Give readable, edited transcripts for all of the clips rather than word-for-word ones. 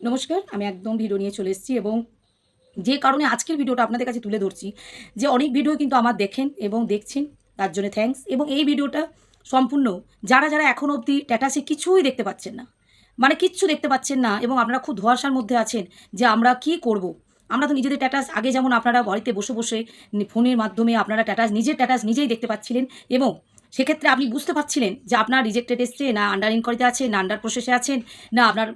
নমস্কার, আমি একদম ভিডিও নিয়ে চলে এসেছি এবং যে কারণে আজকের ভিডিওটা আপনাদের কাছে তুলে ধরছি যে অনেক ভিডিও কিন্তু আমার দেখেন এবং দেখছেন, তার জন্য থ্যাঙ্কস। এবং এই ভিডিওটা সম্পূর্ণ যারা এখনও অবধি স্ট্যাটাসে কিছুই দেখতে পাচ্ছেন না, মানে কিচ্ছু দেখতে পাচ্ছেন না এবং আপনারা খুব ধোঁয়াশার মধ্যে আছেন যে আমরা কি করব। আমরা তো নিজেদের স্ট্যাটাস আগে যেমন আপনারা বাড়িতে বসে বসে ফোনের মাধ্যমে আপনারা নিজের স্ট্যাটাস নিজেই দেখতে পাচ্ছিলেন এবং সেক্ষেত্রে আপনি বুঝতে পারছিলেন যে আপনার রিজেক্টেড এসছে, না আন্ডার ইনকোয়ারিতে আছেন, না আন্ডার প্রসেসে আছেন, না আপনার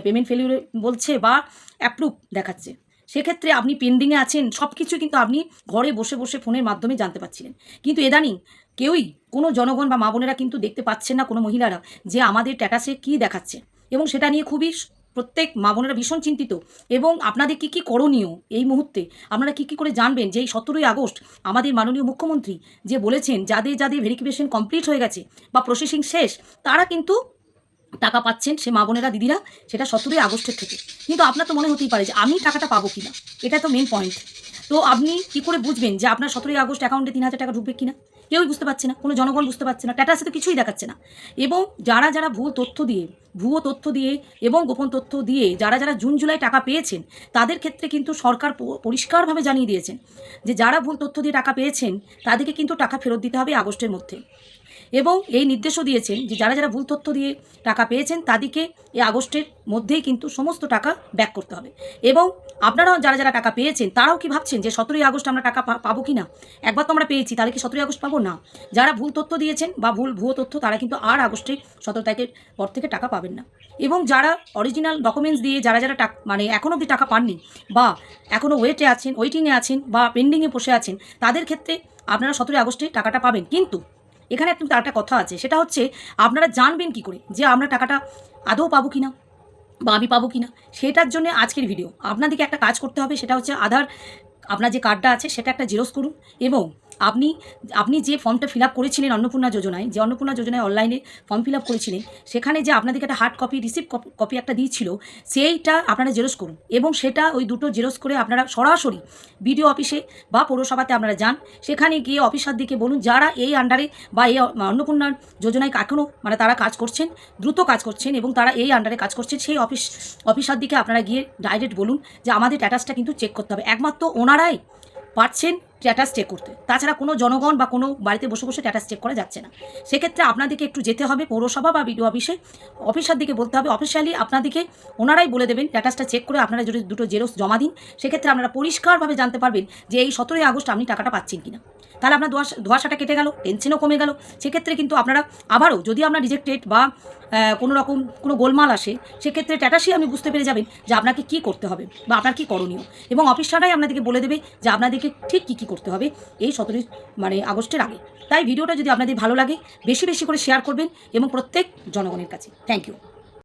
পেমেন্ট ফেলিউর বলছে বা অ্যাপ্রুভ দেখাচ্ছে। সেক্ষেত্রে আপনি পেন্ডিংয়ে আছেন, সব কিছু কিন্তু আপনি ঘরে বসে বসে ফোনের মাধ্যমে জানতে পারছিলেন। কিন্তু ইদানিং কেউই, কোনো জনগণ বা মা বোনেরা কিন্তু দেখতে পাচ্ছেন না, কোনো মহিলারা, যে আমাদের স্ট্যাটাসে কী দেখাচ্ছে। এবং সেটা নিয়ে খুবই প্রত্যেক মা বোনেরা ভীষণ চিন্তিত। এবং আপনাদের কী কী করণীয় এই মুহূর্তে, আপনারা কী কী করে জানবেন যে এই 17ই আগস্ট আমাদের মাননীয় মুখ্যমন্ত্রী যে বলেছেন যাদের যাদের ভেরিফিকেশন কমপ্লিট হয়ে গেছে বা প্রসেসিং শেষ, তারা কিন্তু টাকা পাচ্ছেন, সে মা বোনেরা দিদিরা, সেটা 17ই আগস্টের থেকে। কিন্তু আপনার তো মনে হতেই পারে যে আমি টাকাটা পাবো কিনা, এটা তো মেন পয়েন্ট। তো আপনি কী করে বুঝবেন যে আপনার 17ই আগস্ট অ্যাকাউন্টে 3,000 টাকা ঢুকবে কিনা? কেউই বুঝতে পারছে না, কোনো জনগণ বুঝতে পারছে না, স্ট্যাটাসে তো কিছুই দেখাচ্ছে না। এবং যারা ভুয়ো তথ্য দিয়ে এবং গোপন তথ্য দিয়ে যারা জুন জুলাই টাকা পেয়েছেন, তাদের ক্ষেত্রে কিন্তু সরকার পরিষ্কারভাবে জানিয়ে দিয়েছেন যে যারা ভুল তথ্য দিয়ে টাকা পেয়েছেন তাদেরকে কিন্তু টাকা ফেরত দিতে হবে আগস্টের মধ্যে। এবং এই নির্দেশও দিয়েছেন যে যারা ভুল তথ্য দিয়ে টাকা পেয়েছেন তাদেরকে এই আগস্টের মধ্যেই কিন্তু সমস্ত টাকা ব্যাক করতে হবে। এবং আপনারাও যারা টাকা পেয়েছেন তারাও কি ভাবছেন যে 17ই আগস্ট আমরা টাকা পাবো কি না? একবার তো আমরা পেয়েছি, তাহলে কি 17ই আগস্ট পাবো না? যারা ভুল তথ্য দিয়েছেন বা ভুয়ো তথ্য, তারা কিন্তু আর আগস্টে 17 তারিখের পর থেকে টাকা পাবেন না। এবং যারা অরিজিনাল ডকুমেন্টস দিয়ে যারা মানে এখনও অবধি টাকা পাননি বা এখনও ওয়েটিংয়ে আছেন বা পেন্ডিংয়ে বসে আছেন, তাদের ক্ষেত্রে আপনারা 17ই আগস্টে টাকাটা পাবেন। কিন্তু এখানে একটা কথা আছে, সেটা হচ্ছে আপনারা জানবেন কি করে যে আমরা টাকাটা আদৌ পাবো কিনা বা আমি পাবো কিনা। সেটার জন্য আজকের ভিডিও। আপনাদেরকে একটা কাজ করতে হবে, সেটা হচ্ছে আধার, আপনার যে কার্ডটা আছে সেটা একটা জেরক্স করুন। এবং আপনি আপনি যে ফর্মটা ফিল আপ করেছিলেন অন্নপূর্ণা যোজনায়, যে অন্নপূর্ণা যোজনায় অনলাইনে ফর্ম ফিল আপ করেছিলেন, সেখানে যে আপনাদেরকে একটা হার্ড কপি রিসিপ্ট কপি একটা দিয়েছিল, সেইটা আপনারা জেরক্স করুন। এবং সেটা ওই দুটো জেরক্স করে আপনারা সরাসরি বিডিও অফিসে বা পৌরসভাতে আপনারা যান। সেখানে গিয়ে অফিসারদিকে বলুন, যারা এই আন্ডারে বা এই অন্নপূর্ণা যোজনায় এখনও মানে তারা কাজ করছেন, দ্রুত কাজ করছেন এবং তারা এই আন্ডারে কাজ করছেন, সেই অফিসারদিকে আপনারা গিয়ে ডাইরেক্ট বলুন যে আমাদের স্ট্যাটাসটা কিন্তু চেক করতে হবে। একমাত্র ওনারাই পারছেন স্ট্যাটাস চেক করতে, তাছাড়া কোনো জনগণ বা কোনো বাড়িতে বসে বসে স্ট্যাটাস চেক করা যাচ্ছে না। সেক্ষেত্রে আপনাদেরকে একটু যেতে হবে পৌরসভা বা বিডিও অফিসে, অফিসার দিকে বলতে হবে, অফিসিয়ালি আপনাদেরকে ওনারাই বলে দেবেন স্ট্যাটাসটা চেক করে আপনারা যদি দুটো জেরক্স জমা দিন, সেক্ষেত্রে আপনারা পরিষ্কারভাবে জানতে পারবেন যে এই 17ই আগস্ট আপনি টাকাটা পাচ্ছেন কিনা। তাহলে আপনার ধোঁয়াশাটা কেটে গেল, টেনশনও কমে গেল। সেক্ষেত্রে কিন্তু আপনারা আবারও, যদি আপনার রিজেক্টেড বা কোনো রকম কোনো গোলমাল আসে, সেক্ষেত্রে স্ট্যাটাসই আপনি বুঝতে পেরে যাবেন যে আপনাকে কী করতে হবে বা আপনার কী করণীয়। এবং অফিসাররাই আপনাদেরকে বলে দেবে যে আপনাদেরকে ঠিক কী করতে হবে এই 17ই আগস্টের আগে। তাই ভিডিওটা যদি আপনাদের ভালো লাগে, বেশি বেশি করে শেয়ার করবেন এবং প্রত্যেক জনগণের কাছে। Thank you.